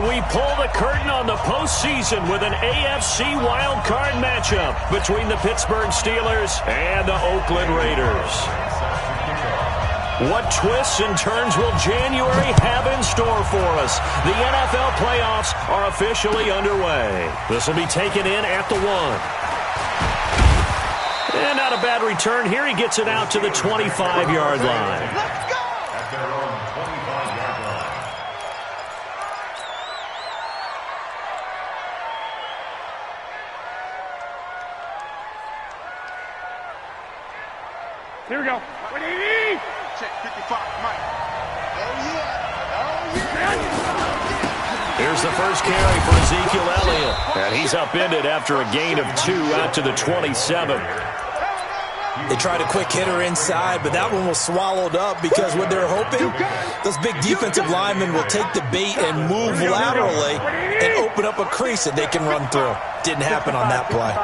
And we pull the curtain on the postseason with an AFC wildcard matchup between the Pittsburgh Steelers and the Oakland Raiders. What twists and turns will January have in store for us? The NFL playoffs are officially underway. This will be taken in at the 1. And not a bad return here. He gets it out to the 25-yard line. Let's go! At their own 25-yard line. Here we go. What do you need? Check 55, Mike. Oh, yeah. Here's the first carry for Ezekiel Elliott. And he's upended after a gain of 2 out to the 27. They tried a quick hitter inside, but that one was swallowed up because what they're hoping, those big defensive linemen will take the bait and move laterally and open up a crease that they can run through. Didn't happen on that play.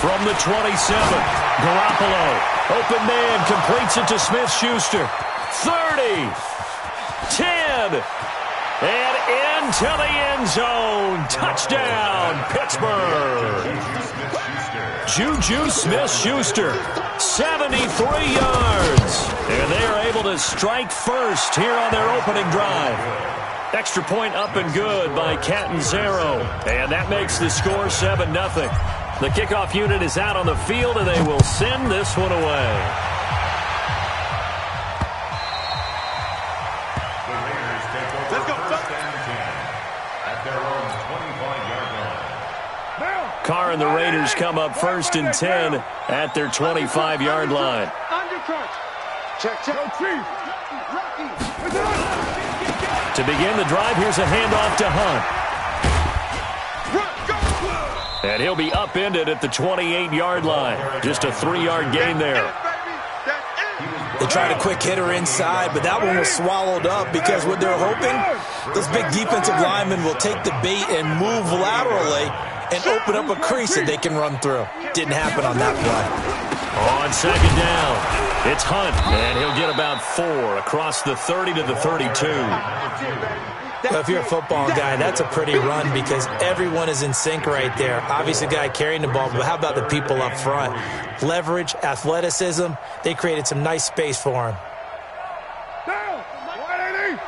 From the 27, Garoppolo, open man, completes it to Smith-Schuster. 30, 10, and into the end zone. Touchdown, Pittsburgh. Juju Smith-Schuster, 73 yards. And they are able to strike first here on their opening drive. Extra point up and good by Catanzaro. And that makes the score 7-0. The kickoff unit is out on the field, and they will send this one away. The Raiders take over. Let's go, first and 10 at their own 25-yard line. Carr and the Raiders come up first and 10 at their 25-yard line. Undercut. Check. To begin the drive, here's a handoff to Hunt. And he'll be upended at the 28-yard line. Just a 3-yard gain there. They tried a quick hitter inside, but that one was swallowed up because what they're hoping, those big defensive linemen will take the bait and move laterally and open up a crease that they can run through. Didn't happen on that play. On second down, it's Hunt, and he'll get about 4 across the 30 to the 32. Well, if you're a football guy, that's a pretty run because everyone is in sync right there. Obviously, the guy carrying the ball, but how about the people up front? Leverage, athleticism, they created some nice space for him. Down. 180.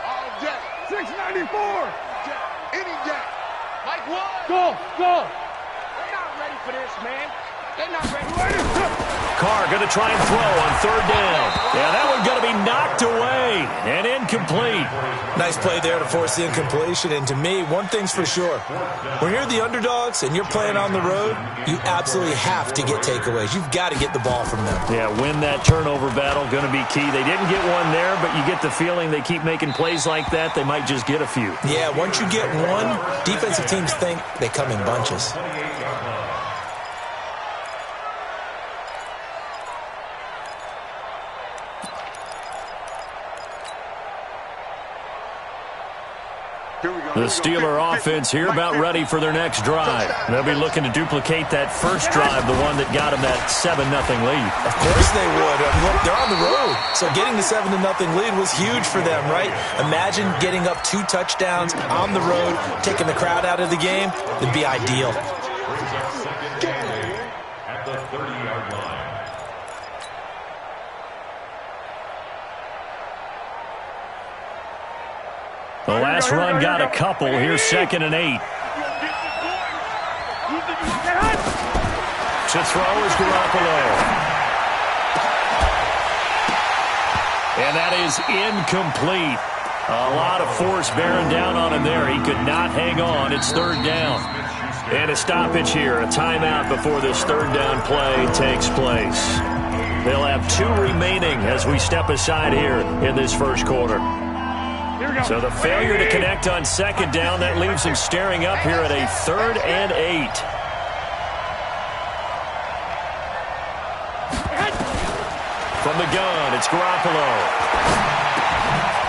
All jack. 694. Jack. Any jack. Mike Wood. Go. They're not ready for this, man. They're not ready. Carr going to try and throw on third down. Yeah, that one's going to be knocked away and incomplete. Nice play there to force the incompletion. And to me, one thing's for sure. When you're the underdogs and you're playing on the road, you absolutely have to get takeaways. You've got to get the ball from them. Yeah, win that turnover battle, going to be key. They didn't get one there, but you get the feeling they keep making plays like that, they might just get a few. Yeah, once you get one, defensive teams think they come in bunches. The Steeler offense here about ready for their next drive. They'll be looking to duplicate that first drive, the one that got them that 7-0 lead. Of course they would. Look, they're on the road. So getting the 7-0 lead was huge for them, right? Imagine getting up 2 touchdowns on the road, taking the crowd out of the game. It'd be ideal. At the 30-yard line. The last run got a couple. Here's 2nd and 8. To throw is Garoppolo. And that is incomplete. A lot of force bearing down on him there. He could not hang on. It's 3rd down. And a stoppage here. A timeout before this 3rd down play takes place. They'll have 2 remaining as we step aside here in this first quarter. So the failure to connect on 2nd down, that leaves him staring up here at a 3rd and 8. From the gun, it's Garoppolo.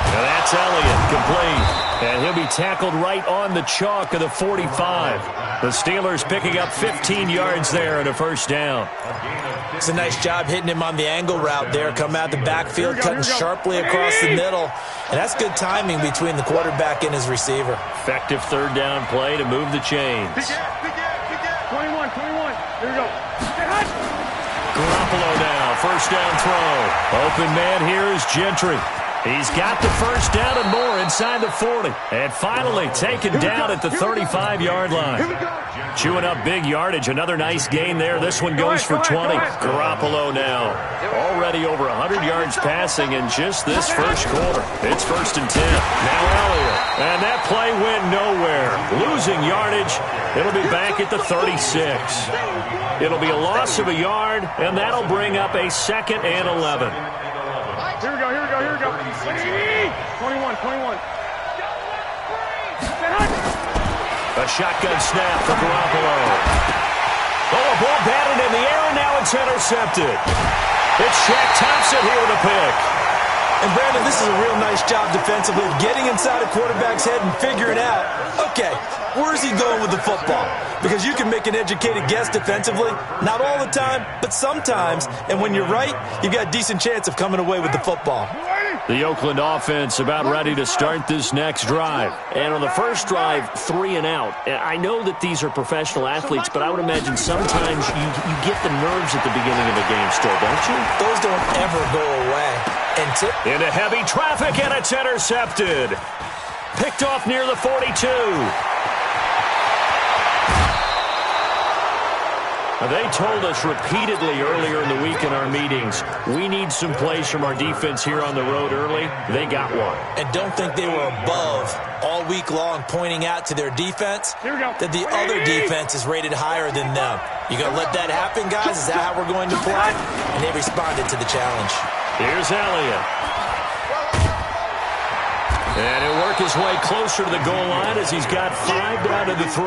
Now that's Elliott, complete. And he'll be tackled right on the chalk of the 45. The Steelers picking up 15 yards there and a first down. It's a nice job hitting him on the angle route there. Come out the backfield, cutting sharply across the middle. And that's good timing between the quarterback and his receiver. Effective third down play to move the chains. 21. Here we go. Garoppolo now, first down throw. Open man here is Gentry. He's got the first down and more inside the 40. And finally taken down at the 35-yard line. Chewing up big yardage. Another nice gain there. This one goes for 20. Garoppolo now. Already over 100 yards passing in just this first quarter. It's first and 10. Now Elliott. And that play went nowhere. Losing yardage. It'll be back at the 36. It'll be a loss of a yard, and that'll bring up a 2nd and 11. Here we go. 21. A shotgun snap for Garoppolo. Oh, a ball batted in the air, and now it's intercepted. It's Shaq Thompson here with a pick. And, Brandon, this is a real nice job defensively, getting inside a quarterback's head and figuring out, okay, where's he going with the football? Because you can make an educated guess defensively, not all the time, but sometimes. And when you're right, you've got a decent chance of coming away with the football. The Oakland offense about ready to start this next drive. And on the first drive, 3 and out. I know that these are professional athletes, but I would imagine sometimes you get the nerves at the beginning of a game still, don't you? Those don't ever go away. Into heavy traffic, and it's intercepted. Picked off near the 42. They told us repeatedly earlier in the week in our meetings, we need some plays from our defense here on the road early. They got one. And don't think they were above all week long pointing out to their defense that the other defense is rated higher than them. You going to let that happen, guys? Is that how we're going to play? And they responded to the challenge. Here's Elliott. And he'll work his way closer to the goal line as he's got 5 down to the 3.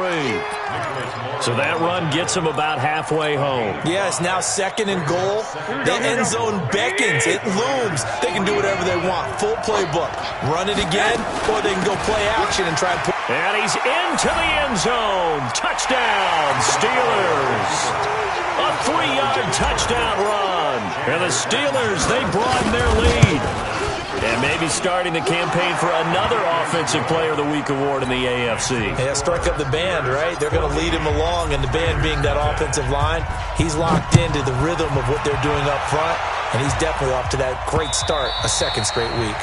So that run gets him about halfway home. Yeah, it's now 2nd and goal. The end zone beckons. It looms. They can do whatever they want. Full playbook. Run it again, or they can go play action and try and put. And he's into the end zone. Touchdown, Steelers. A 3-yard touchdown run. And the Steelers, they broaden their lead. And maybe starting the campaign for another Offensive Player of the Week award in the AFC. Yeah, strike up the band, right? They're going to lead him along, and the band being that offensive line, he's locked into the rhythm of what they're doing up front, and he's definitely off to that great start, a 2nd straight week.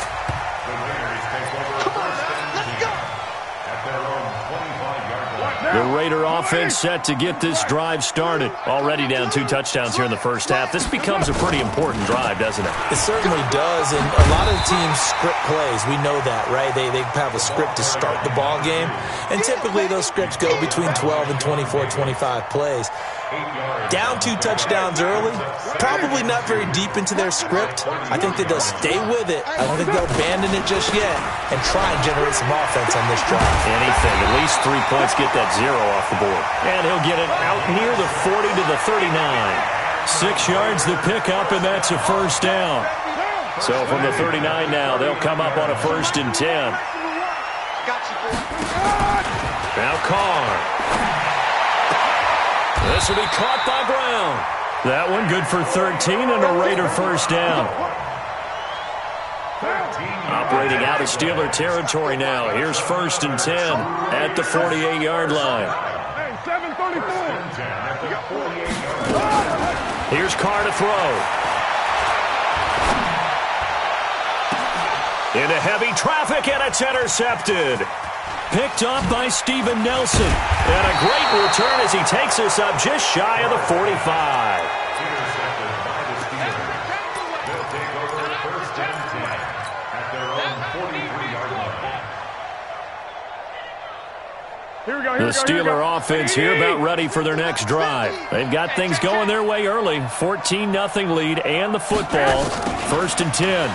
The Raider offense set to get this drive started. Already down 2 touchdowns here in the first half. This becomes a pretty important drive, doesn't it? It certainly does, and a lot of the teams script plays. We know that, right? They have a script to start the ball game, and typically those scripts go between 12 and 24, 25 plays. Down 2 touchdowns early, probably not very deep into their script. I think that they'll stay with it. I don't think they'll abandon it just yet and try and generate some offense on this drive. Anything, at least 3 points, get that 0 off the board. And he'll get it out near the 40 to the 39. 6 yards to pick up, and that's a first down. So from the 39 now, they'll come up on a 1st and 10. Now Carr. This will be caught by Brown. That one good for 13 and a Raider first down. Operating out of Steeler territory now. Here's 1st and 10 at the 48-yard line. Here's Carr to throw. Into heavy traffic, and it's intercepted. Picked up by Steven Nelson. And a great return as he takes us up just shy of the 45. The Steeler offense here about ready for their next drive. They've got things going their way early. 14-0 lead and the football. 1st and 10.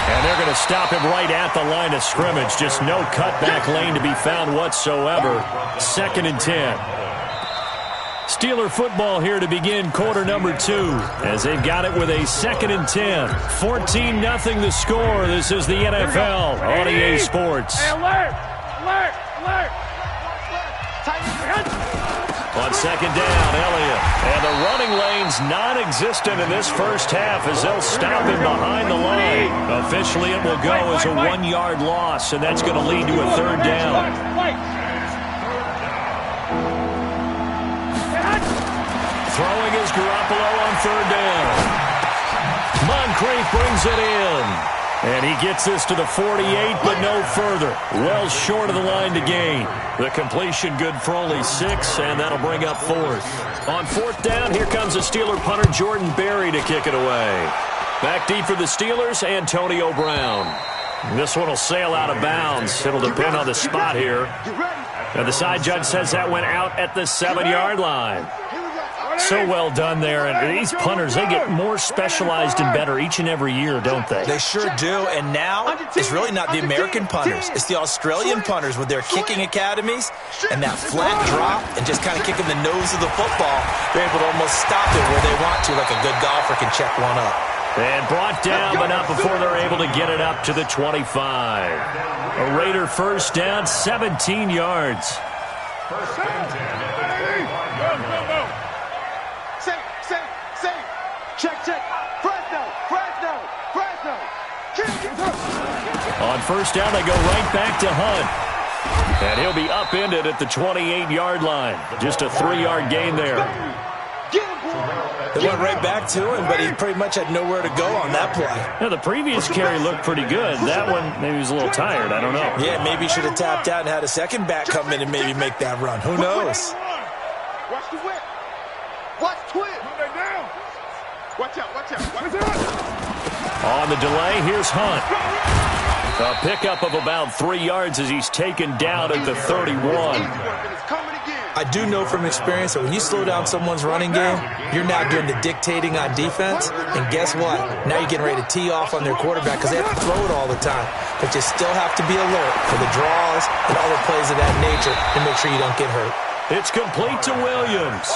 And they're going to stop him right at the line of scrimmage. Just no cutback lane to be found whatsoever. 2nd and 10. Steeler football here to begin quarter number 2 as they've got it with a 2nd and 10. 14-0 the score. This is the NFL on EA Sports. Hey, alert! Alert! Alert! On 2nd down, Elliott. And the running lane's non-existent in this first half as they'll stop him behind the line. Officially, it will go as a 1-yard loss, and that's going to lead to a 3rd down. Throwing is Garoppolo on 3rd down. Moncrief brings it in. And he gets this to the 48, but no further. Well short of the line to gain. The completion good for only 6, and that'll bring up 4th. On 4th down, here comes the Steeler punter Jordan Berry to kick it away. Back deep for the Steelers, Antonio Brown. This one will sail out of bounds. It'll depend on the spot here. And the side judge says that went out at the 7-yard line. So well done there. And these punters, they get more specialized and better each and every year, don't they? They sure do. And now it's really not the American punters. It's the Australian punters with their kicking academies and that flat drop and just kind of kicking the nose of the football. They're able to almost stop it where they want to, like a good golfer can check one up. And brought down, but not before they're able to get it up to the 25. A Raider first down, 17 yards. First and 10. Check. Fresno. On first down, they go right back to Hunt. And he'll be upended at the 28-yard line. Just a 3-yard gain there. They went right back to him, but he pretty much had nowhere to go on that play. Now, the previous carry looked pretty good. That one, maybe he was a little tired. I don't know. Yeah, maybe he should have tapped out and had a second back come in and maybe make that run. Who knows? Watch the whip. Watch twist. Watch out. On the delay, here's Hunt. A pickup of about 3 yards as he's taken down at the 31. I do know from experience that when you slow down someone's running game, you're now doing the dictating on defense. And guess what? Now you're getting ready to tee off on their quarterback because they have to throw it all the time. But you still have to be alert for the draws and other plays of that nature to make sure you don't get hurt. It's complete to Williams.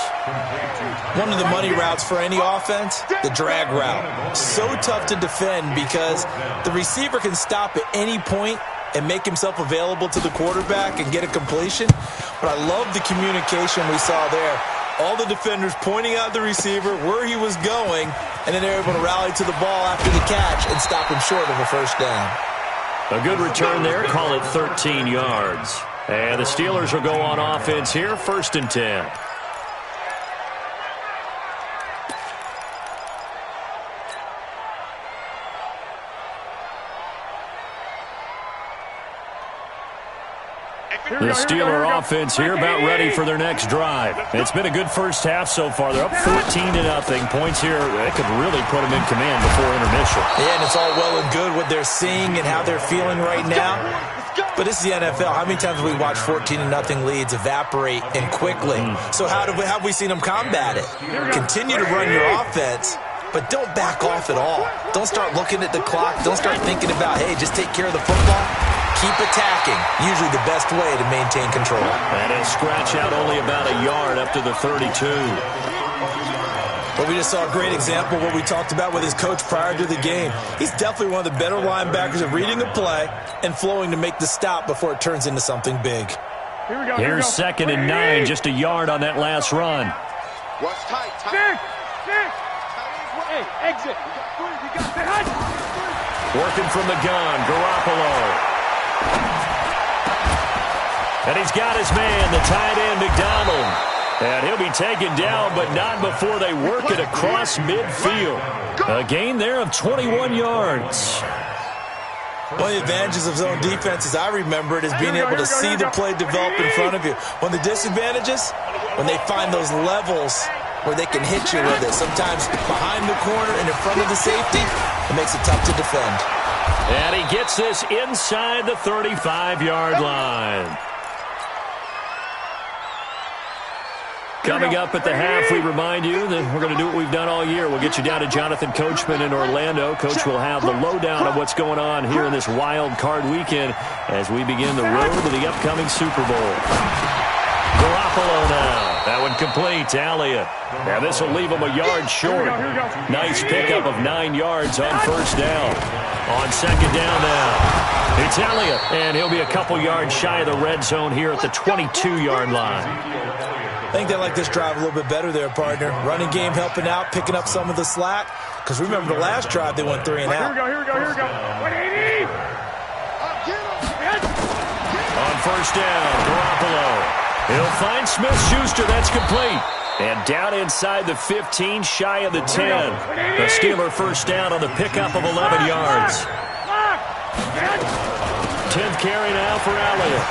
One of the money routes for any offense, the drag route. So tough to defend because the receiver can stop at any point and make himself available to the quarterback and get a completion. But I love the communication we saw there. All the defenders pointing out the receiver, where he was going, and then they're able to rally to the ball after the catch and stop him short of a first down. A good return there, call it 13 yards. And the Steelers will go on offense here, 1st and 10. The Steeler offense here about ready for their next drive. It's been a good first half so far. They're up 14-0. Points here, they could really put them in command before intermission. Yeah, and it's all well and good what they're seeing and how they're feeling right now. But this is the NFL. How many times have we watched 14-0 leads evaporate and quickly? So how have we seen them combat it? Continue to run your offense, but don't back off at all. Don't start looking at the clock. Don't start thinking about, hey, just take care of the football. Keep attacking. Usually the best way to maintain control. And a scratch out only about a yard up to the 32. But we just saw a great example of what we talked about with his coach prior to the game. He's definitely one of the better linebackers at reading a play and flowing to make the stop before it turns into something big. Here's 2nd and 9, just a yard on that last run. Watch tight. Hey, exit. Working from the gun, Garoppolo. And he's got his man, the tight end, McDonald. And he'll be taken down, but not before they work it across midfield. A gain there of 21 yards. One of the advantages of zone defense, as I remember it, is being able to see the play develop in front of you. One of the disadvantages, when they find those levels where they can hit you with it. Sometimes behind the corner and in front of the safety, it makes it tough to defend. And he gets this inside the 35-yard line. Coming up at the half, we remind you that we're going to do what we've done all year. We'll get you down to Jonathan Coachman in Orlando. Coach will have the lowdown of what's going on here in this wild card weekend as we begin the road to the upcoming Super Bowl. Garoppolo now. That one complete to Elliott. Now this will leave him a yard short. Nice pickup of 9 yards on first down. On second down now, it's Elliott, and he'll be a couple yards shy of the red zone here at the 22-yard line. I think they like this drive a little bit better there, partner. Running game helping out, picking up some of the slack. Because remember the last drive, they went 3 and out. Here we go. 180. On first down, Garoppolo. He'll find Smith-Schuster. That's complete. And down inside the 15, shy of the 10. The Steeler first down on the pickup of 11 yards. 10th carry now for Elliott.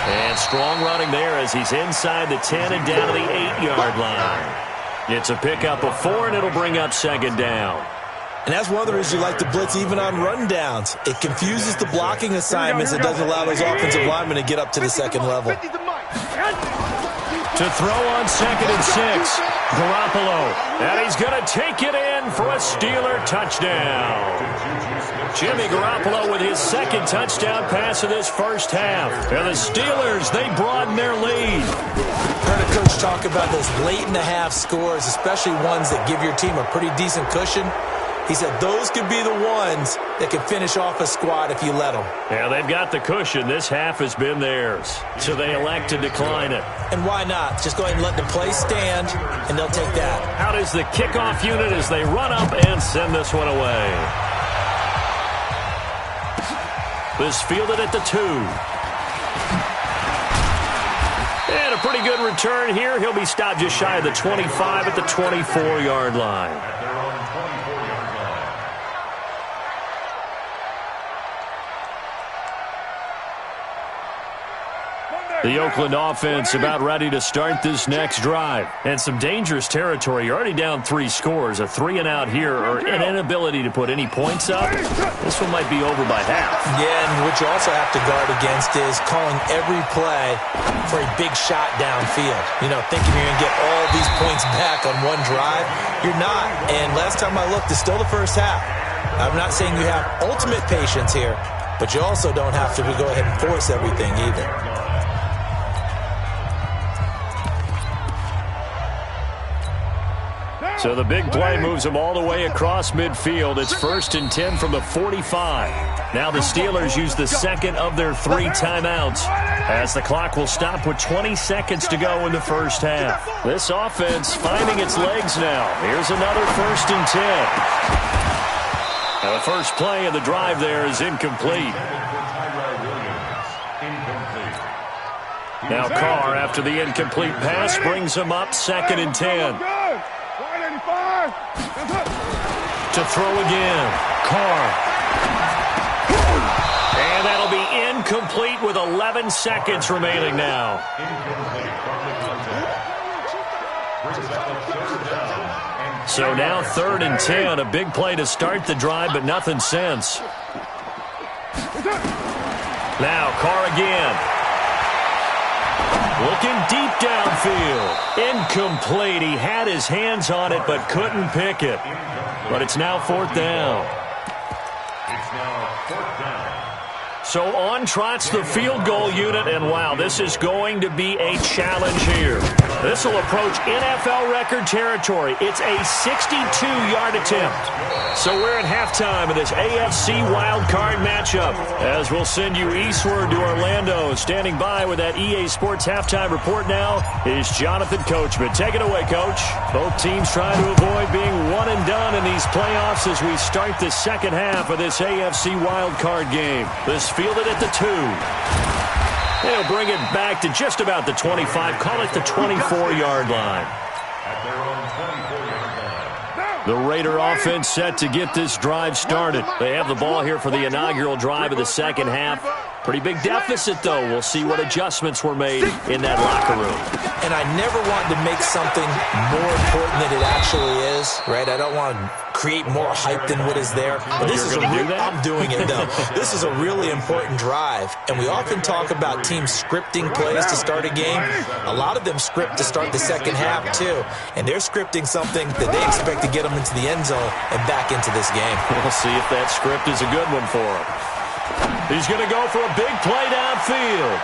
And strong running there as he's inside the 10 and down to the 8-yard line. It's a pickup of 4, and it'll bring up second down. And that's one of the reasons you like to blitz even on rundowns. It confuses the blocking assignments. It doesn't allow those offensive linemen to get up to the second level. To throw on second and 6, Garoppolo. And he's going to take it in for a Steeler touchdown. Jimmy Garoppolo with his second touchdown pass of this first half. And the Steelers, they broaden their lead. Heard a coach talk about those late-in-the-half scores, especially ones that give your team a pretty decent cushion. He said those could be the ones that can finish off a squad if you let them. Yeah, they've got the cushion. This half has been theirs. So they elect to decline it. And why not? Just go ahead and let the play stand, and they'll take that. Out is the kickoff unit as they run up and send this one away. This fielded at the 2. And a pretty good return here. He'll be stopped just shy of the 25 at the 24-yard line. The Oakland offense about ready to start this next drive. And some dangerous territory. You're already down 3 scores. A 3-and-out here or an inability to put any points up. This one might be over by half. Yeah, and what you also have to guard against is calling every play for a big shot downfield. You know, thinking you're going to get all these points back on one drive. You're not. And last time I looked, it's still the first half. I'm not saying you have ultimate patience here, but you also don't have to go ahead and force everything either. So the big play moves them all the way across midfield. It's 1st and 10 from the 45. Now the Steelers use the second of their 3 timeouts as the clock will stop with 20 seconds to go in the first half. This offense finding its legs now. Here's another 1st and 10. Now the first play of the drive there is incomplete. Now Carr, after the incomplete pass, brings him up 2nd and 10. To throw again, Carr. And that'll be incomplete with 11 seconds remaining now. So now 3rd and 10, a big play to start the drive, but nothing since. Now Carr again. Looking deep downfield. Incomplete. He had his hands on it but couldn't pick it. But it's now 4th down. It's now 4th down. So on trots the field goal unit, and wow, this is going to be a challenge here. This will approach NFL record territory. It's a 62-yard attempt. So we're at halftime of this AFC wildcard matchup. As we'll send you eastward to Orlando. Standing by with that EA Sports halftime report now is Jonathan Coachman. Take it away, Coach. Both teams trying to avoid being one and done in these playoffs as we start the second half of this AFC wildcard game. This fielded at the 2. They'll bring it back to just about the 25. Call it the 24-yard line. At their own 24-yard line. The Raider offense set to get this drive started. They have the ball here for the inaugural drive of the second half. Pretty big deficit, though. We'll see what adjustments were made in that locker room. And I never want to make something more important than it actually is, right? I don't want to create more hype than what is there. But this is I'm doing it, though. This is a really important drive. And we often talk about teams scripting plays to start a game. A lot of them script to start the second half, too. And they're scripting something that they expect to get them into the end zone and back into this game. We'll see if that script is a good one for them. He's going to go for a big play downfield.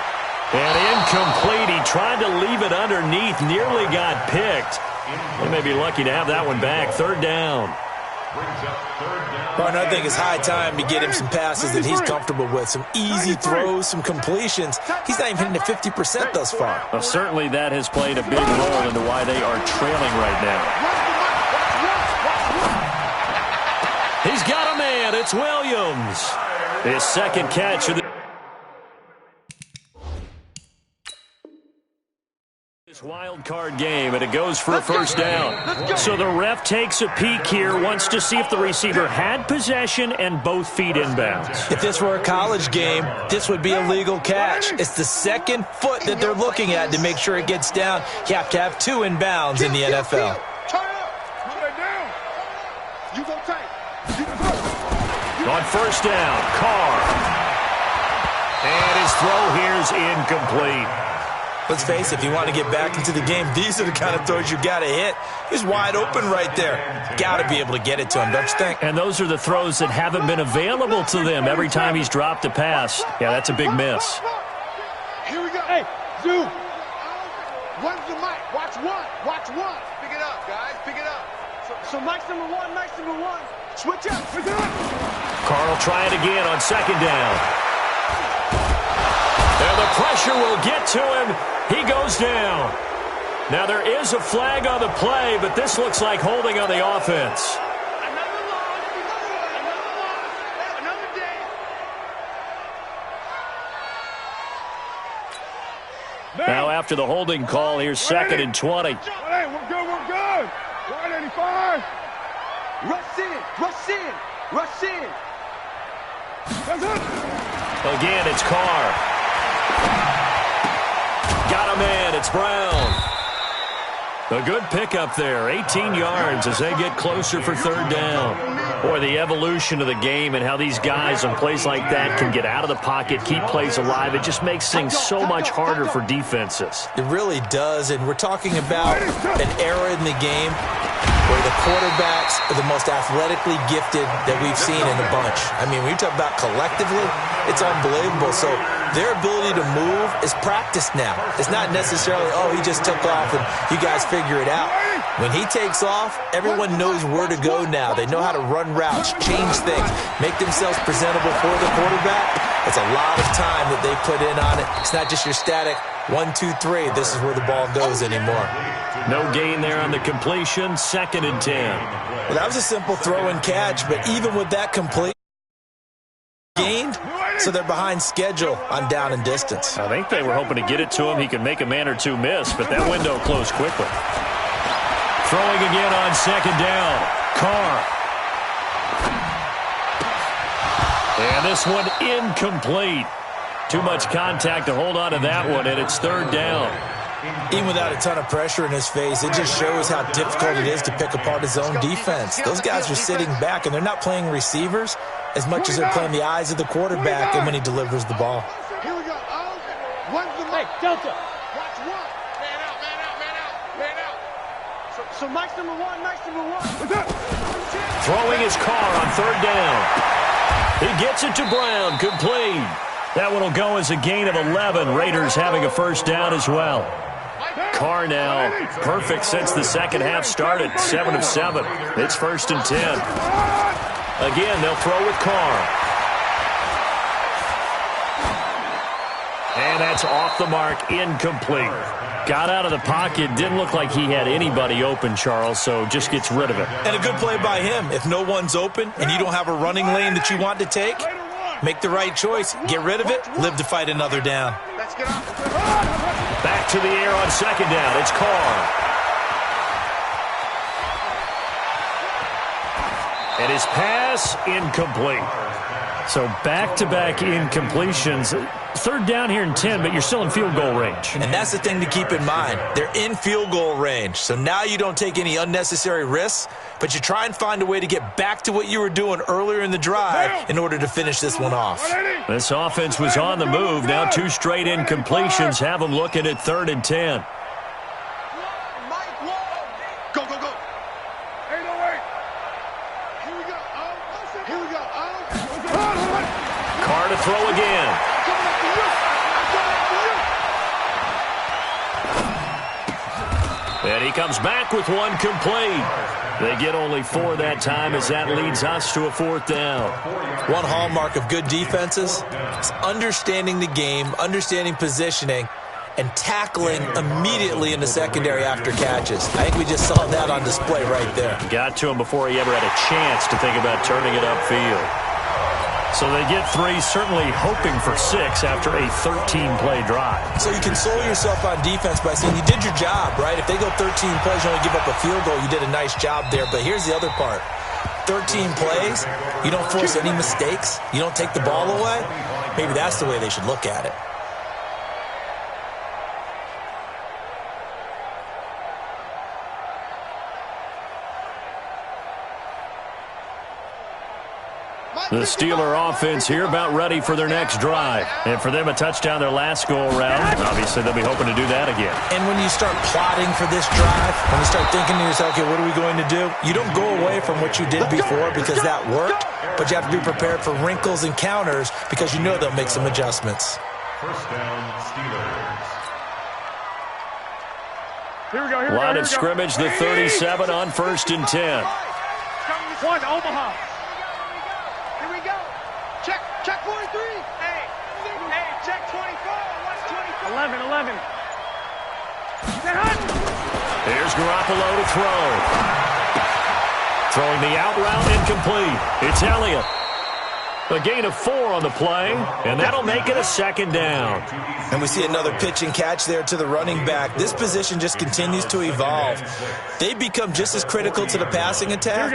And incomplete. He tried to leave it underneath, nearly got picked. They may be lucky to have that one back. Third down. Partner, I think it's high time to get him some passes that he's comfortable with. Some easy throws, some completions. He's not even hitting the 50% thus far. Well, certainly that has played a big role into why they are trailing right now. He's got a man. It's Williams. His second catch of the wild card game, and it goes for a first down. So the ref takes a peek here, wants to see if the receiver had possession and both feet inbounds. If this were a college game, this would be a legal catch. It's the second foot that they're looking at to make sure it gets down. You have to have two inbounds in the NFL. On first down, Carr. And his throw here is incomplete. Let's face it, if you want to get back into the game, these are the kind of throws you got to hit. He's wide open right there. Got to be able to get it to him, don't you think? And those are the throws that haven't been available to them every time he's dropped a pass. Yeah, that's a big miss. Here we go. Hey, Zoo. One's the mic. Watch one. Watch one. Pick it up, guys. Pick it up. So Mike's number one. Mike's number one. Switch up. Switch up. Carr will try it again on second down. And the pressure will get to him. He goes down. Now there is a flag on the play, but this looks like holding on the offense. Another loss. Another day. Now after the holding call, here's second and 20. Hey, we're good. We're good. 185. Rush in. Rush in. Rush in. Again, it's Carr. Got a man. It's Brown. A good pickup there. 18 yards as they get closer for third down. Boy, the evolution of the game and how these guys on plays like that can get out of the pocket, keep plays alive. It just makes things so much harder for defenses. It really does, and we're talking about an era in the game where the quarterbacks are the most athletically gifted that we've seen in a bunch. I mean, when you talk about collectively, it's unbelievable. So their ability to move is practiced now. It's not necessarily, oh, he just took off and you guys figure it out. When he takes off, everyone knows where to go now. They know how to run routes, change things, make themselves presentable for the quarterback. It's a lot of time that they put in on it. It's not just your static 1, 2, 3. This is where the ball goes anymore. No gain there on the completion. Second and 10. Well, that was a simple throw and catch, but even with that complete gained, so they're behind schedule on down and distance. I think they were hoping to get it to him. He could make a man or two miss, but that window closed quickly. Throwing again on second down. Carr. And this one incomplete. Too much contact to hold on to that one, and it's third down. Even without a ton of pressure in his face, it just shows how difficult it is to pick apart his own defense. Those guys are sitting back, and they're not playing receivers as much as they're playing the eyes of the quarterback and when he delivers the ball. Here we go. One's the mic. Delta. Watch one. Man out, man out, man out, man out. So Mike's number one. Mike's number one. Throwing his Carr on third down. He gets it to Brown. Complete. That one will go as a gain of 11. Raiders having a first down as well. Carr now perfect since the second half started. 7 of 7. It's first and 10. Again, they'll throw with Carr. And that's off the mark, incomplete. Got out of the pocket, didn't look like he had anybody open, Charles, so just gets rid of it. And a good play by him. If no one's open and you don't have a running lane that you want to take, make the right choice. Get rid of it. Live to fight another down. Back to the air on second down. It's Carr. And his pass, incomplete. So back-to-back incompletions. Third down here in 10, but you're still in field goal range. And that's the thing to keep in mind. They're in field goal range. So now you don't take any unnecessary risks, but you try and find a way to get back to what you were doing earlier in the drive in order to finish this one off. This offense was on the move. Now 2 straight incompletions have them looking at third and 10. Go, go, go. 808. Here we go. Here we go. Carr to throw again. And he comes back with one complete. They get only 4 that time as that leads us to a 4th down. One hallmark of good defenses is understanding the game, understanding positioning, and tackling immediately in the secondary after catches. I think we just saw that on display right there. Got to him before he ever had a chance to think about turning it upfield. So they get 3, certainly hoping for 6 after a 13-play drive. So you console yourself on defense by saying you did your job, right? If they go 13 plays, you only give up a field goal, you did a nice job there. But here's the other part. 13 plays, you don't force any mistakes, you don't take the ball away. Maybe that's the way they should look at it. The Steeler offense here about ready for their next drive. And for them, a touchdown their last go-around. Obviously, they'll be hoping to do that again. And when you start plotting for this drive, when you start thinking to yourself, okay, what are we going to do? You don't go away from what you did before because that worked, but you have to be prepared for wrinkles and counters because you know they'll make some adjustments. First down, Steelers. Line of scrimmage, the 37 on 1st and 10. One, Omaha. Here we go. Check 43. Hey, check 24. What's 24? 11. Here's Garoppolo to throw. Throwing the out route incomplete. It's Elliott. A gain of 4 on the play, and that'll make it a 2nd down. And we see another pitch and catch there to the running back. This position just continues to evolve. They become just as critical to the passing attack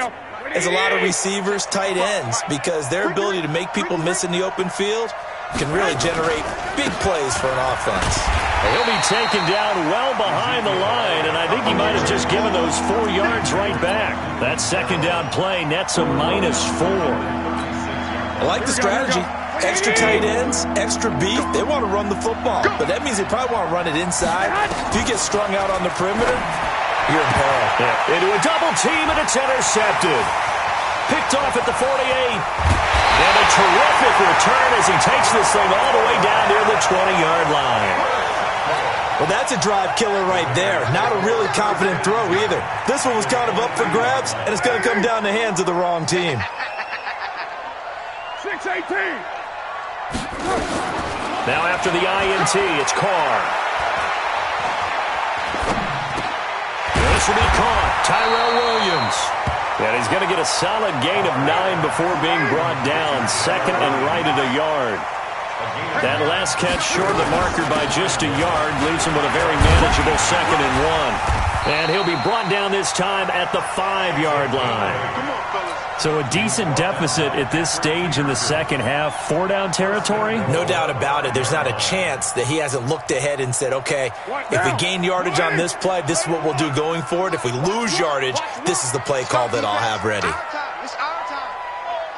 as a lot of receivers, tight ends, because their ability to make people miss in the open field can really generate big plays for an offense. He'll be taken down well behind the line, and I think he might have just given those 4 yards right back. That 2nd down play nets a -4. I like the strategy. Extra tight ends, extra beef. They want to run the football, but that means they probably want to run it inside. If you get strung out on the perimeter, you're in peril. Yeah. Into a double team, and it's intercepted. Picked off at the 48. And a terrific return as he takes this thing all the way down near the 20-yard line. Well, that's a drive killer right there. Not a really confident throw either. This one was kind of up for grabs, and it's going to come down the hands of the wrong team. 6-18. Now after the INT, it's Carr. This will be caught. Tyrell Williams. And he's going to get a solid gain of 9 before being brought down. 2nd and right at a yard. That last catch short of the marker by just a yard leaves him with a very manageable 2nd and 1. And he'll be brought down this time at the 5-yard line. So a decent deficit at this stage in the second half. 4-down territory? No doubt about it. There's not a chance that he hasn't looked ahead and said, okay, if we gain yardage on this play, this is what we'll do going forward. If we lose yardage, this is the play call that I'll have ready. It's our time.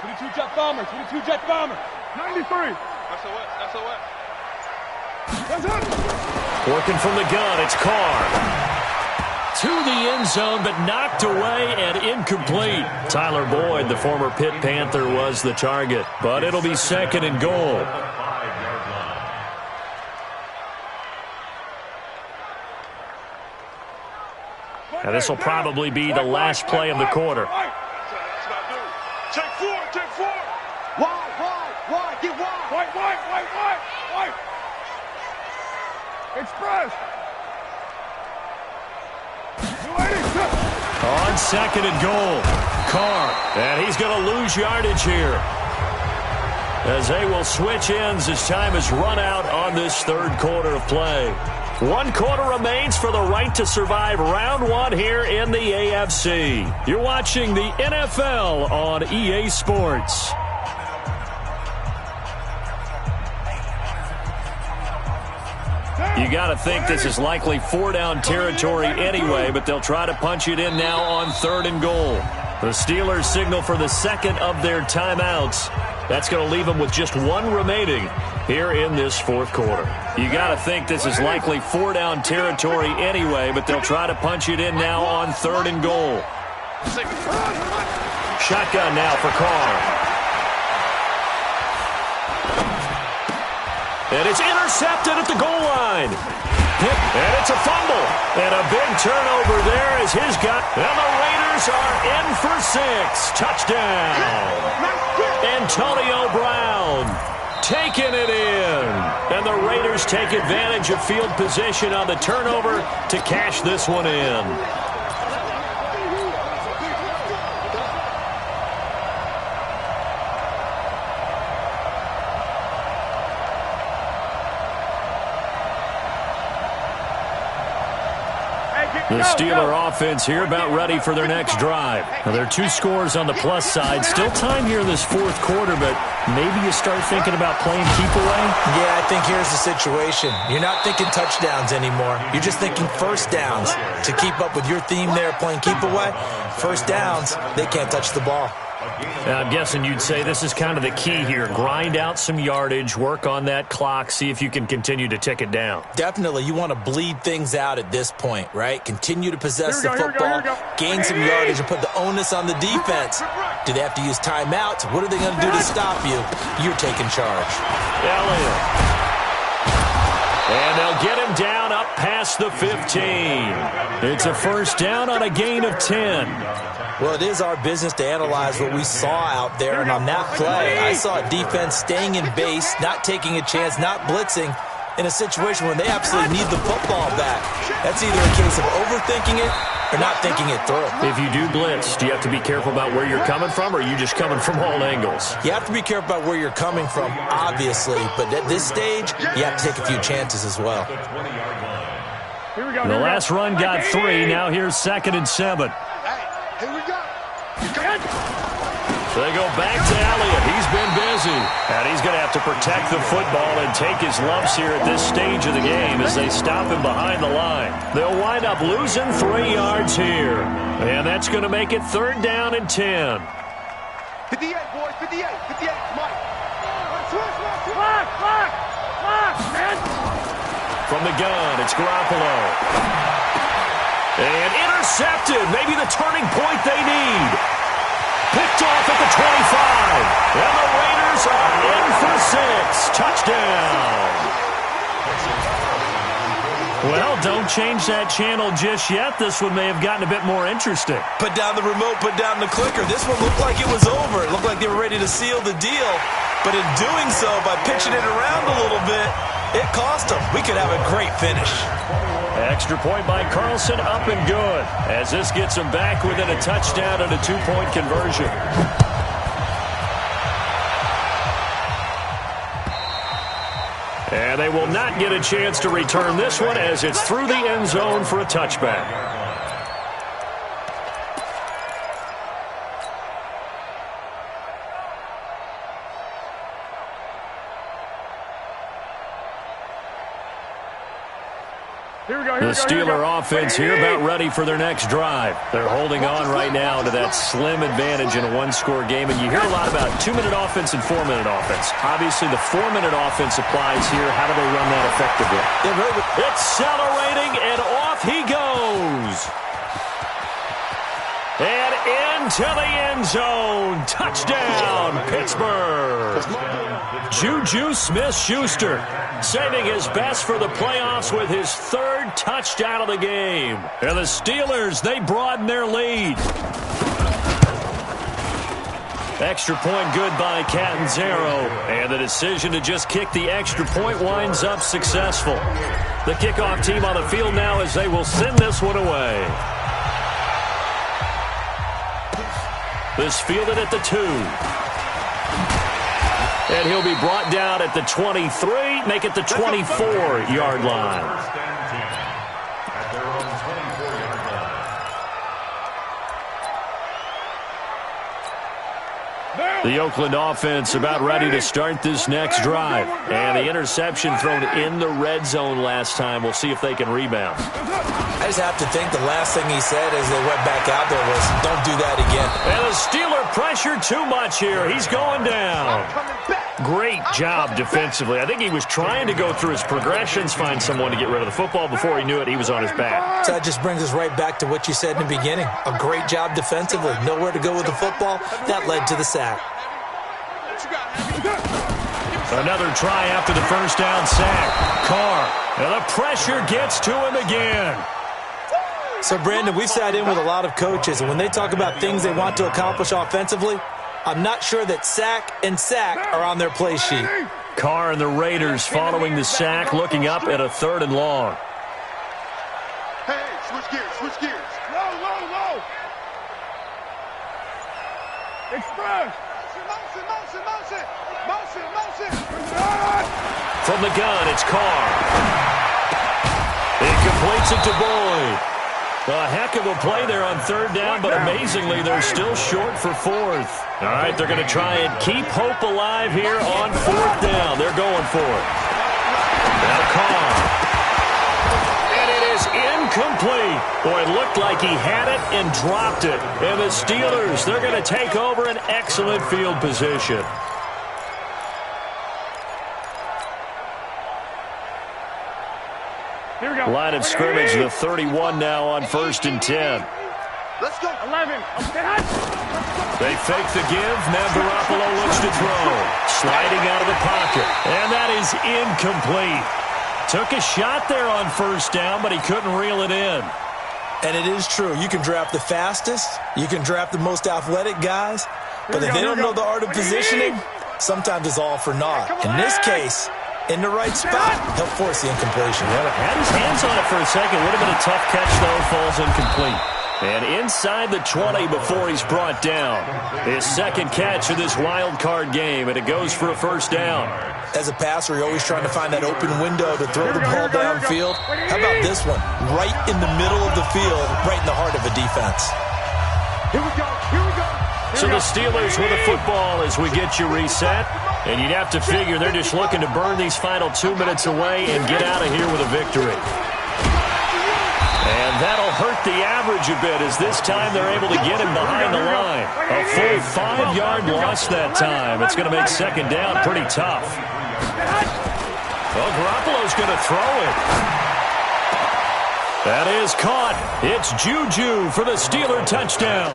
22 jet bomber. 22 jet bomber. 93. That's a what? Working from the gun, it's Carr. To the end zone, but knocked away and incomplete. Tyler Boyd, the former Pitt Panther, was the target, but it'll be 2nd and goal. Now this will probably be the last play of the quarter. Check 4. Wide, get wide. Wide. Express. On 2nd and goal, Carr, and he's going to lose yardage here as they will switch ends as time has run out on this 3rd quarter of play. 1 quarter remains for the right to survive round 1 here in the AFC. You're watching the NFL on EA Sports. You got to think this is likely 4-down territory anyway, but they'll try to punch it in now on 3rd and goal. The Steelers signal for the 2nd of their timeouts. That's going to leave them with just 1 remaining here in this 4th quarter. You got to think this is likely 4-down territory anyway, but they'll try to punch it in now on 3rd and goal. Shotgun now for Carr. And it's intercepted at the goal line. And it's a fumble. And a big turnover there as his got. And the Raiders are in for 6. Touchdown. Antonio Brown taking it in. And the Raiders take advantage of field position on the turnover to cash this one in. The Steeler offense here about ready for their next drive. Now, there are 2 scores on the plus side. Still time here in this 4th quarter, but maybe you start thinking about playing keep away? Yeah, I think here's the situation. You're not thinking touchdowns anymore. You're just thinking first downs. To keep up with your theme there, playing keep away, first downs, they can't touch the ball. I'm guessing you'd say this is kind of the key here. Grind out some yardage, work on that clock, see if you can continue to tick it down. Definitely. You want to bleed things out at this point, right? Continue to possess the football, gain some yardage, and put the onus on the defense. Do they have to use timeouts? What are they going to do to stop you? You're taking charge. Elliott. And they'll get him down up past the 15. It's a first down on a gain of 10. Well, it is our business to analyze what we saw out there, and on that play, I saw a defense staying in base, not taking a chance, not blitzing, in a situation when they absolutely need the football back. That's either a case of overthinking it or not thinking it through. If you do blitz, do you have to be careful about where you're coming from, or are you just coming from all angles? You have to be careful about where you're coming from, obviously, but at this stage, you have to take a few chances as well. The last run got 3. Now here's 2nd and 7. Here we go. They go back to Elliott. He's been busy. And he's going to have to protect the football and take his lumps here at this stage of the game as they stop him behind the line. They'll wind up losing 3 yards here. And that's going to make it 3rd down and 10. 58, boys. 58. 58. Mike. From the gun, it's Garoppolo. And intercepted. Maybe the turning point they need. Picked off at the 25. And the Raiders are in for 6. Touchdown. Well, don't change that channel just yet. This one may have gotten a bit more interesting. Put down the remote, put down the clicker. This one looked like it was over. It looked like they were ready to seal the deal. But in doing so, by pitching it around a little bit, it cost them. We could have a great finish. Extra point by Carlson, up and good. As this gets them back within a touchdown and a 2-point conversion. And they will not get a chance to return this one as it's through the end zone for a touchback. The Steeler offense here about ready for their next drive. They're holding on right now to that slim advantage in a 1-score game. And you hear a lot about 2-minute offense and 4-minute offense. Obviously, the 4-minute offense applies here. How do they run that effectively? Accelerating, and off he goes. And into the end zone. Touchdown, Pittsburgh. Juju Smith-Schuster saving his best for the playoffs with his 3rd touchdown of the game. And the Steelers, they broaden their lead. Extra point good by Catanzaro. And the decision to just kick the extra point winds up successful. The kickoff team on the field now as they will send this one away. This fielded at the 2. And he'll be brought down at the 23, make it the 24-yard line. The Oakland offense about ready to start this next drive. And the interception thrown in the red zone last time. We'll see if they can rebound. I just have to think the last thing he said as they went back out there was, don't do that again. And the Steeler pressure too much here. He's going down. Great job defensively. I think he was trying to go through his progressions, find someone to get rid of the football. Before he knew it, he was on his back. So that just brings us right back to what you said in the beginning. A great job defensively. Nowhere to go with the football. That led to the sack. Another try after the first down sack. Carr, and the pressure gets to him again. So, Brandon, we've sat in with a lot of coaches, and when they talk about things they want to accomplish offensively, I'm not sure that sack and sack are on their play sheet. Carr and the Raiders following the sack, looking up at a 3rd and long. Hey, switch gears, switch gears. Low, low, low. Express. Motion, motion, motion, motion, motion, motion. From the gun, it's Carr. He completes it to Boyd. A heck of a play there on 3rd down, but amazingly, they're still short for 4th. All right, they're going to try and keep hope alive here on 4th down. They're going for it. Now Carr. And it is incomplete. Boy, it looked like he had it and dropped it. And the Steelers, they're going to take over an excellent field position. Line of scrimmage, the 31 now on 1st and 10. Let's go. 11. They fake the give. Now Garoppolo looks to throw. Sliding out of the pocket. And that is incomplete. Took a shot there on 1st down, but he couldn't reel it in. And it is true. You can draft the fastest. You can draft the most athletic guys. But if they don't know the art of positioning, sometimes it's all for naught. In this case, in the right spot, he'll force the incompletion. Yeah, had his hands on it for a second. Would have been a tough catch, though. Falls incomplete. And inside the 20 before he's brought down. His 2nd catch of this wild card game, and it goes for a 1st down. As a passer, you're always trying to find that open window to throw the ball downfield. How about this one? Right in the middle of the field, right in the heart of a defense. Here we go. Here we go. So the Steelers with a football as we get you reset. And you'd have to figure they're just looking to burn these final 2 minutes away and get out of here with a victory. And that'll hurt the average a bit as this time they're able to get him behind the line. A full 5-yard loss that time. It's going to make 2nd down pretty tough. Well, Garoppolo's going to throw it. That is caught. It's Juju for the Steeler touchdown.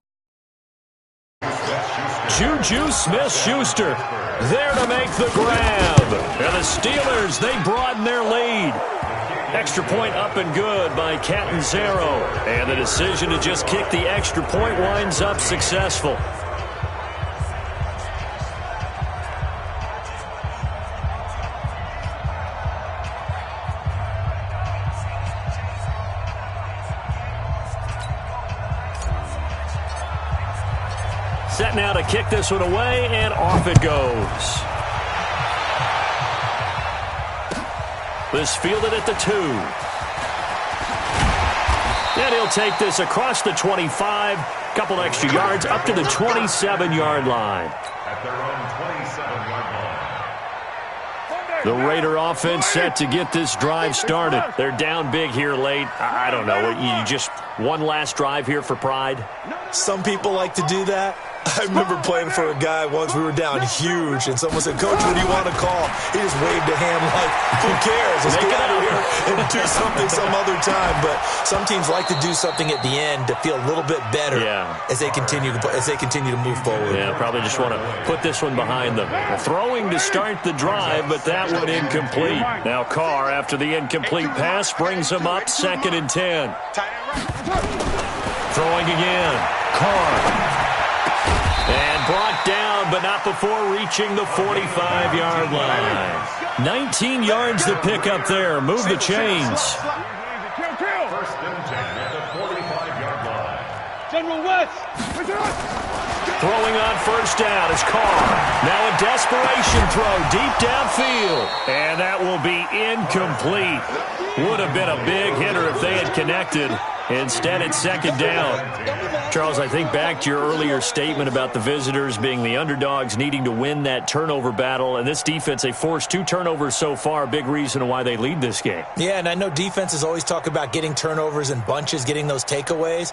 Juju Smith-Schuster there to make the grab. And the Steelers, they broaden their lead. Extra point up and good by Catanzaro. And the decision to just kick the extra point winds up successful. Set now to kick this one away, and off it goes. This fielded at the 2. And he'll take this across the 25. Couple extra yards up to the 27-yard line. At their own 27-yard line. The Raider offense set to get this drive started. They're down big here late. I don't know. You just one last drive here for pride? Some people like to do that. I remember playing for a guy once. We were down huge, and someone said, "Coach, what do you want to call?" He just waved a hand like, "Who cares? Let's get out of here and do something some other time." But some teams like to do something at the end to feel a little bit better as they continue to move forward. Yeah, probably just want to put this one behind them. Throwing to start the drive, but that one incomplete. Now Carr, after the incomplete pass, brings him up 2nd and 10. Throwing again. Carr. And brought down, but not before reaching the 45-yard line. 19 yards to pick up there. Move the chains. First and 10 at the 45-yard line. General West. Throwing on 1st down is Carr. Now a desperation throw deep downfield. And that will be incomplete. Would have been a big hitter if they had connected. Instead, it's 2nd down. Charles, I think back to your earlier statement about the visitors being the underdogs needing to win that turnover battle. And this defense, they forced 2 turnovers so far. A big reason why they lead this game. Yeah, and I know defenses always talk about getting turnovers in bunches, getting those takeaways.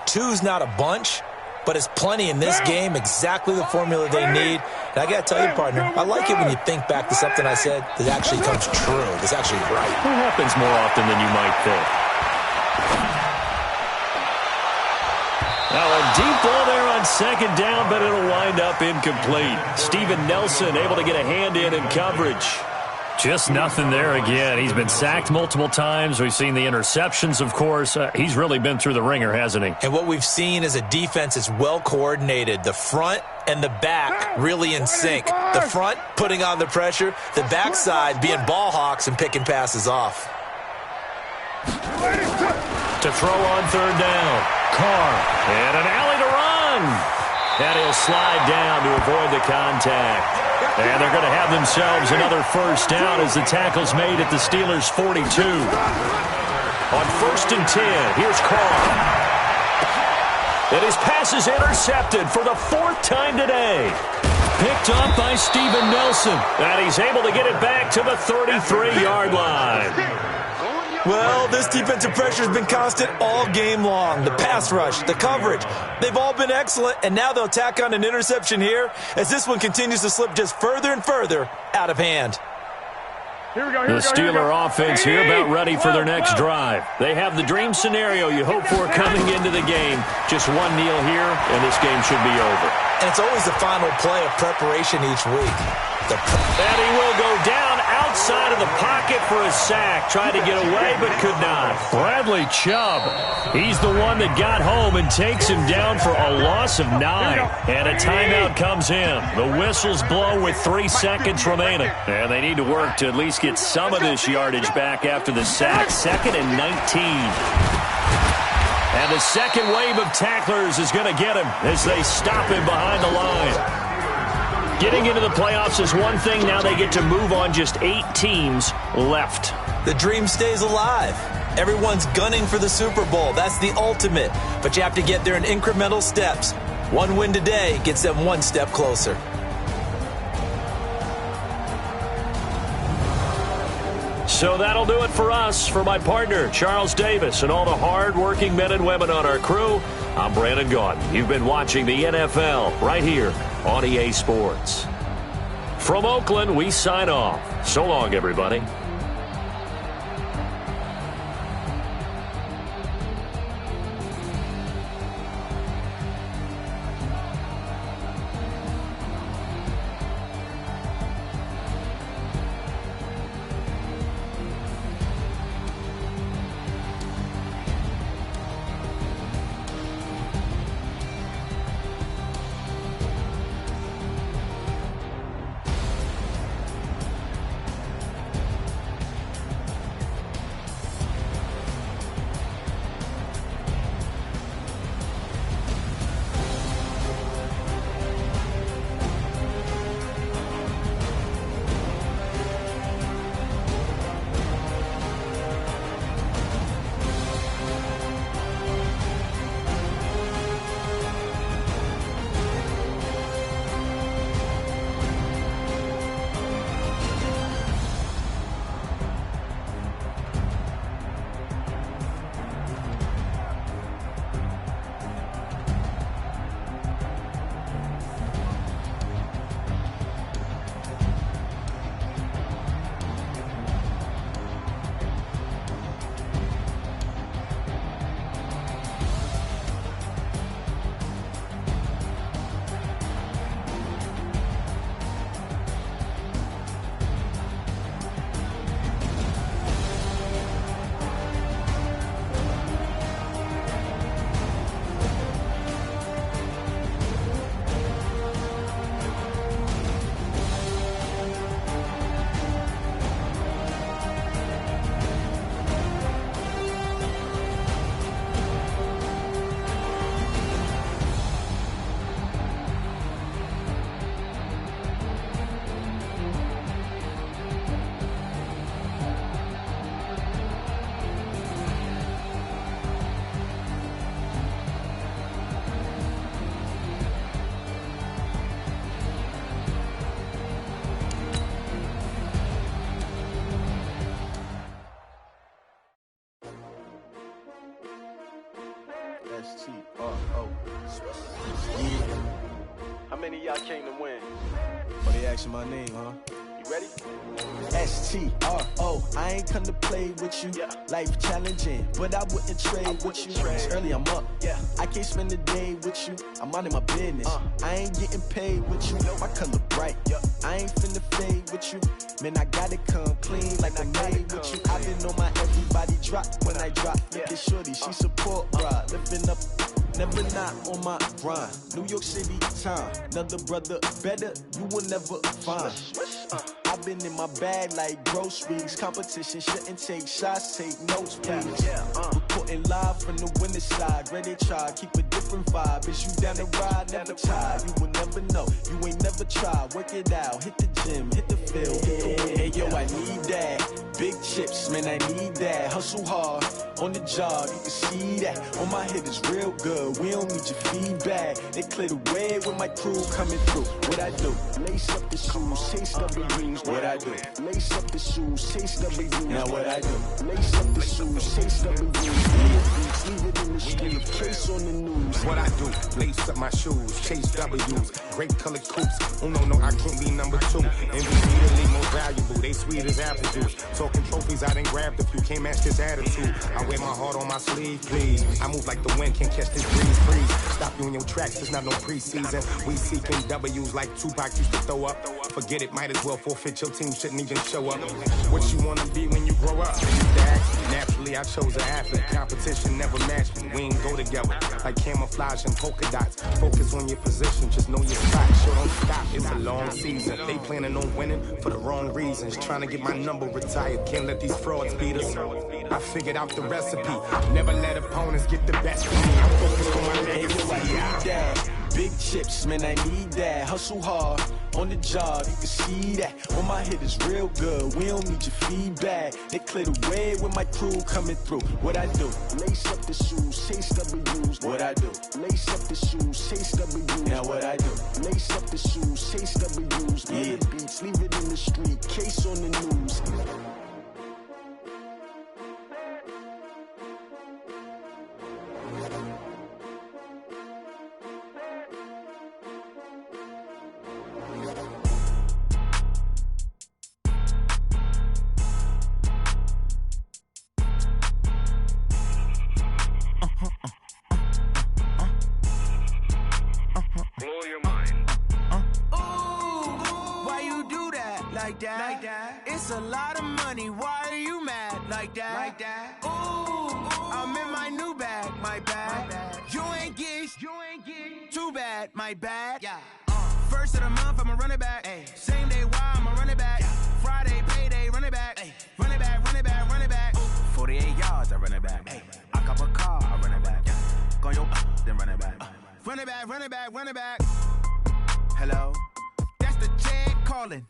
2's not a bunch, but it's plenty in this game, exactly the formula they need. And I got to tell you, partner, I like it when you think back to something I said that actually comes true, that's actually right. It happens more often than you might think. Now a deep ball there on on second down, but it'll wind up incomplete. Steven Nelson able to get a hand in coverage. Just nothing there again. He's been sacked multiple times. We've seen the interceptions, of course. He's really been through the ringer, hasn't he? And what we've seen is a defense is well coordinated. The front and the back really in sync. The front putting on the pressure, the backside being ball hawks and picking passes off. To throw on third down. Carr. And an alley to run. And he'll slide down to avoid the contact. And they're going to have themselves another first down as the tackle's made at the Steelers' 42. On 1st and 10, here's Carr. And his pass is intercepted for the 4th time today. Picked up by Steven Nelson. And he's able to get it back to the 33-yard line. Well, this defensive pressure has been constant all game long. The pass rush, the coverage, they've all been excellent, and now they'll tack on an interception here as this one continues to slip just further and further out of hand. The Steeler offense here about ready for their next drive. They have the dream scenario you hope for coming into the game. Just one kneel here, and this game should be over. And it's always the final play of preparation each week. And he will go down outside of the pocket for a sack. Tried to get away, but could not. Bradley Chubb. He's the one that got home and takes him down for a loss of 9. And a timeout comes in. The whistles blow with 3 seconds remaining. And they need to work to at least get some of this yardage back after the sack. 2nd and 19. And the second wave of tacklers is going to get him as they stop him behind the line. Getting into the playoffs is one thing. Now they get to move on. Just 8 teams left. The dream stays alive. Everyone's gunning for the Super Bowl. That's the ultimate. But you have to get there in incremental steps. One win today gets them one step closer. So that'll do it for us. For my partner, Charles Davis, and all the hard-working men and women on our crew, I'm Brandon Gaudin. You've been watching the NFL right here on EA Sports. From Oakland, we sign off. So long, everybody. S-T-R-O. How many of y'all came to win? Oh, they asking my name, huh? You ready? STRO, I ain't come to play with you. Life challenging, but I wouldn't trade with you. It's early, I'm up. I can't spend the day with you. I'm minding my business. I ain't getting paid with you. My color bright. I ain't finna fade with you. Man, I gotta come clean like I made with you. I've been on my everybody drop when I drop. Look at shorty, she support, bruh. Living up. Never not on my grind. New York City time. Another brother better, you will never find. I've been in my bag like groceries. Competition shouldn't take shots, take notes, please. Reporting live from the winning side. Ready to try, keep a different vibe. Is you down the ride, never tired. You will never know, you ain't never tried. Work it out, hit the gym, hit the field, hit the wind. Hey yo, I need that. Big chips, man, I need that. Hustle hard, on the job, you can see that. On my head is real good, we don't need your feedback. They clear the way with my crew coming through. What I do? Lace up the shoes, taste of the greens. What I do? Lace up the shoes, taste of the greens. Now what I do? Lace up the shoes, taste of the greens. Leave it in the street, case on the news. What I do? Lace up my shoes, chase W's. Great colored coops. Oh no, I can't be number two. MVP the league most valuable. They sweet as apple juice. Talking trophies, I done grabbed a few. Can't match this attitude. I wear my heart on my sleeve, please. I move like the wind, can't catch this breeze. Stop you in your tracks, there's not no preseason. We seeking W's like Tupac used to throw up. Forget it, might as well forfeit. Your team shouldn't even show up. What you wanna be when you grow up? Naturally, I chose an athlete. Competition never matched me. We ain't go together like camouflage and polka dots. Focus on your position, just know your spot. Sure, don't stop, it's a long season. They planning on winning for the wrong reasons. Trying to get my number retired. Can't let these frauds beat us. I figured out the recipe. Never let opponents get the best of me. I'm focused on my legacy. Big chips, man, I need that. Hustle hard, on the job, you can see that. On my head is real good, we don't need your feedback. They clear the way with my crew coming through. What I do? Lace up the shoes, chase W's. What I do? Lace up the shoes, chase W's. Now what I do? Lace up the shoes, chase W's. Yeah. The beats, leave it in the street, case on the news. Like that. It's a lot of money. Why are you mad like that? Ooh, I'm in my new bag, my bad. You ain't get too bad, my bad. Yeah. First of the month, I'ma run it back. Ay. Same day, why I'ma run it back. Yeah. Friday, payday, run it back. Ay. Run it back, run it back, run it back. 48 yards, I run it back. Ay. I cop a car, I run it back. Yeah. Go yo, then run it back. Run it back, run it back, run it back. Hello? That's the check calling.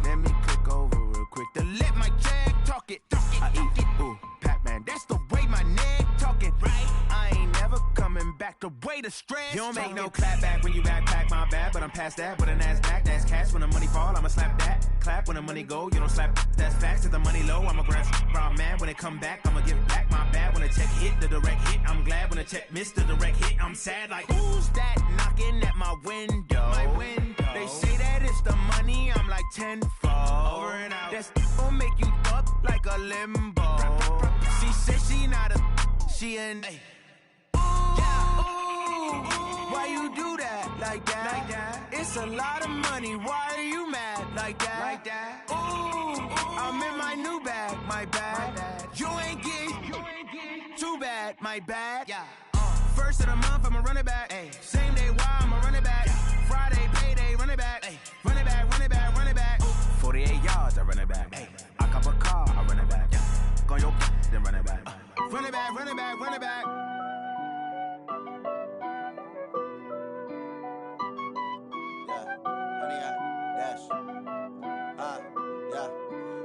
Let me click over real quick to let my check talk it. I eat it, ooh, Pac-Man. That's the way my neck talking. Right? I ain't never coming back the way the stress. You don't make no clap back when you backpack, my bad. But I'm past that with an ass back. That's cash when the money fall. I'ma slap that. Clap when the money go. You don't slap. That's facts. If the money low, I'ma grab raw man. When it come back, I'ma give back my bad. When the check hit, the direct hit. I'm glad when the check missed the direct hit. I'm sad like, who's that knocking at my window? My window. They say that it's the money, I'm like tenfold. Over and out. That's gon' make you up like a limbo. She said she not a, she an. Ooh, yeah. Ooh, why you do that like that? It's a lot of money. Why are you mad like that? Ooh, I'm in my new bag, my bad. You ain't get too bad, my bad. Yeah. First of the month, I'ma run it back. Ay. Same day, why I'ma run it back. Friday, payday, run it back. Ay. Run it back, run it back, run it back. 48 yards, I run it back. Ay. I cop a car, I run it back. Yeah. Go yo, then run it back. Run it back, run it back, run it back.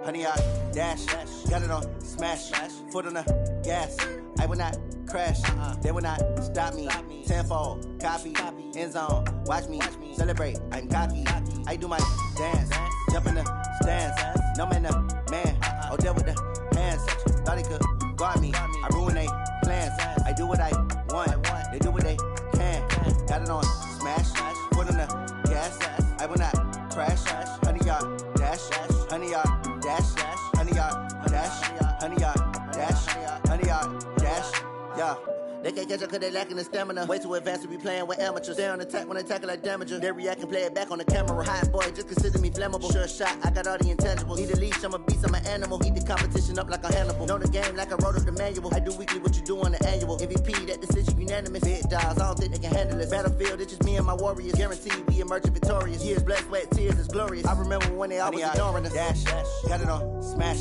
Honey, I dash, got it on smash, foot on the gas. I will not crash, they will not stop me. Tenfold, copy, end zone, watch me celebrate. I'm cocky, I do my dance, jump in the stands. No man, man, oh there with the hands. Thought he could guard me, I ruin they plans. I do what I want, they do what they can. Got it on smash, foot on the gas. I will not crash, honey, y'all dash. dash, 100 yard, dash, 100 yard, dash, 100 yard, dash, yeah. They can't catch up cause they lacking the stamina. Way too advanced to be playing with amateurs. Stay on attack when they tackle like damager. They react and play it back on the camera. Hot boy, just consider me flammable. Sure shot, I got all the intangibles. Need a leash, I'm a beast, I'm an animal. Eat the competition up like a Hannibal. Know the game like I wrote up the manual. I do weekly what you do on the annual. MVP, that decision unanimous. Big dogs, I don't think they can handle it. Battlefield, it's just me and my warriors. Guaranteed we emerging victorious. Years, blood, sweat, tears, it's glorious. I remember when they always ignoring us. Dash, got it on, smash,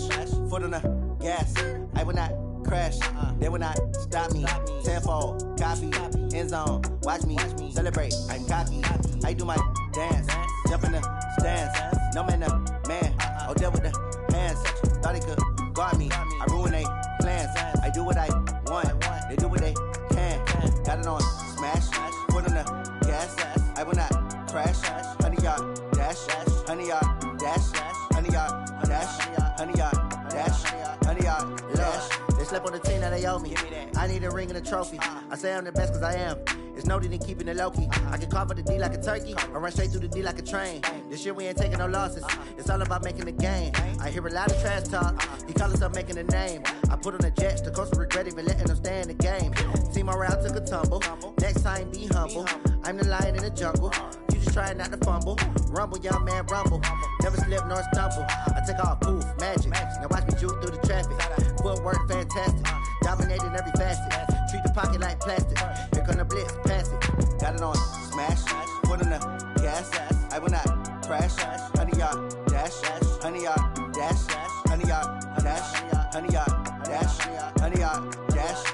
foot on the gas. I will not crash, they will not stop me. Tenfold, copy, end zone, watch me celebrate. I'm cocky, I do my dance, jump in the stands. No man, oh, deal with the hands. Thought he could guard me, I ruin they plans. I do what I want, they do what they can. Got it on, smash, foot on the gas. I will not crash, 100 yard dash, 100 yard dash, 100 yard dash, 100 yard dash, 100 yard dash. They slept on the team that they owe me. I need a ring and a trophy. I say I'm the best cause I am. It's noted in keeping it low-key. I can carve up the D like a turkey or run straight through the D like a train. This year we ain't taking no losses. It's all about making the game. I hear a lot of trash talk. He call himself making a name. I put on the Jets. The coach will regret even letting them stay in the game. Team morale took a tumble. Next time be humble. I'm the lion in the jungle. You just try not to fumble. Rumble, young man, rumble. Never slip nor stumble. I take off, poof, magic. Now watch me juke through the traffic. Footwork fantastic. Dominating every facet. Treat the pocket like plastic. Here come the blitz, pass it. Got it on, smash. Foot on the gas. I will not crash. 100 yard dash. 100 yard dash. 100 yard dash. 100 yard dash. 100 yard dash.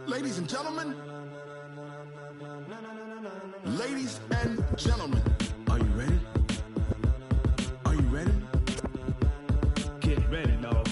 Ladies and gentlemen, ladies and gentlemen, are you ready? Are you ready? Get ready, dog.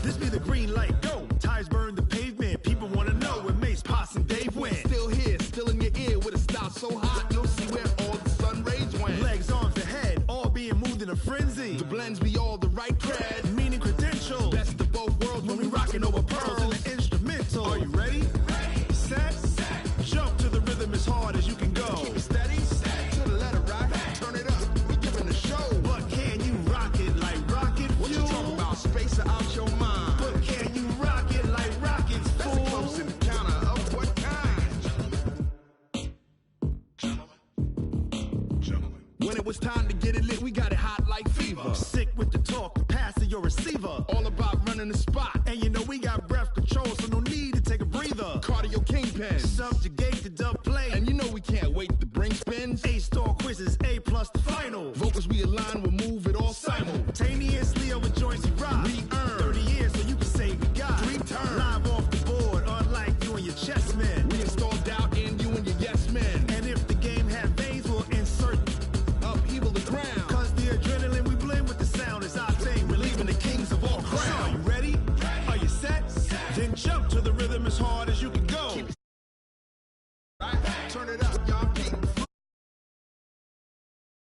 This be the green light, go. Tires burn the pavement. People want to know where Mace, Potts, and Dave went. Still here, still in your ear with a style so hot, you'll see where all the sun rays went. Legs, arms, the head, all being moved in a frenzy. The blends be all the right cred, meaning credentials. Best of both worlds when we rockin' over pearls in the instrumental. Are you ready? Ready. Set. Jump to the rhythm as hard as you can go. Keep it steady. To the letter right. Turn it up. We giving the show. But can you rock it like rocket fuel? What you talking about? Space or out your mind? But can you rock it like rockets, fool? That's a close encounter of what kind? Gentlemen. When it was time to get it lit, we got it hot like fever. Sick with the talk, the pass to your receiver. All about running the spot. And you know we got breath control, so no need to take a breather. Cardio kingpin. Subjugate the dub play. And you know we can't wait to bring spins. A-star quizzes, A+ the final. Vocals we align, we'll move it all simultaneously over joints we rock. We earn 30 years so you can say we got 3 turns. Live off the board, unlike you and your chess men. We install doubt in you and your yes men. And if the game had veins, we'll insert upheaval the ground. Cause the adrenaline we blend with the sound is our thing. We're leaving the kings of all crowns. So are you ready? Are you set? Then jump to the rhythm as hard as you can go. Right? Turn it up, y'all.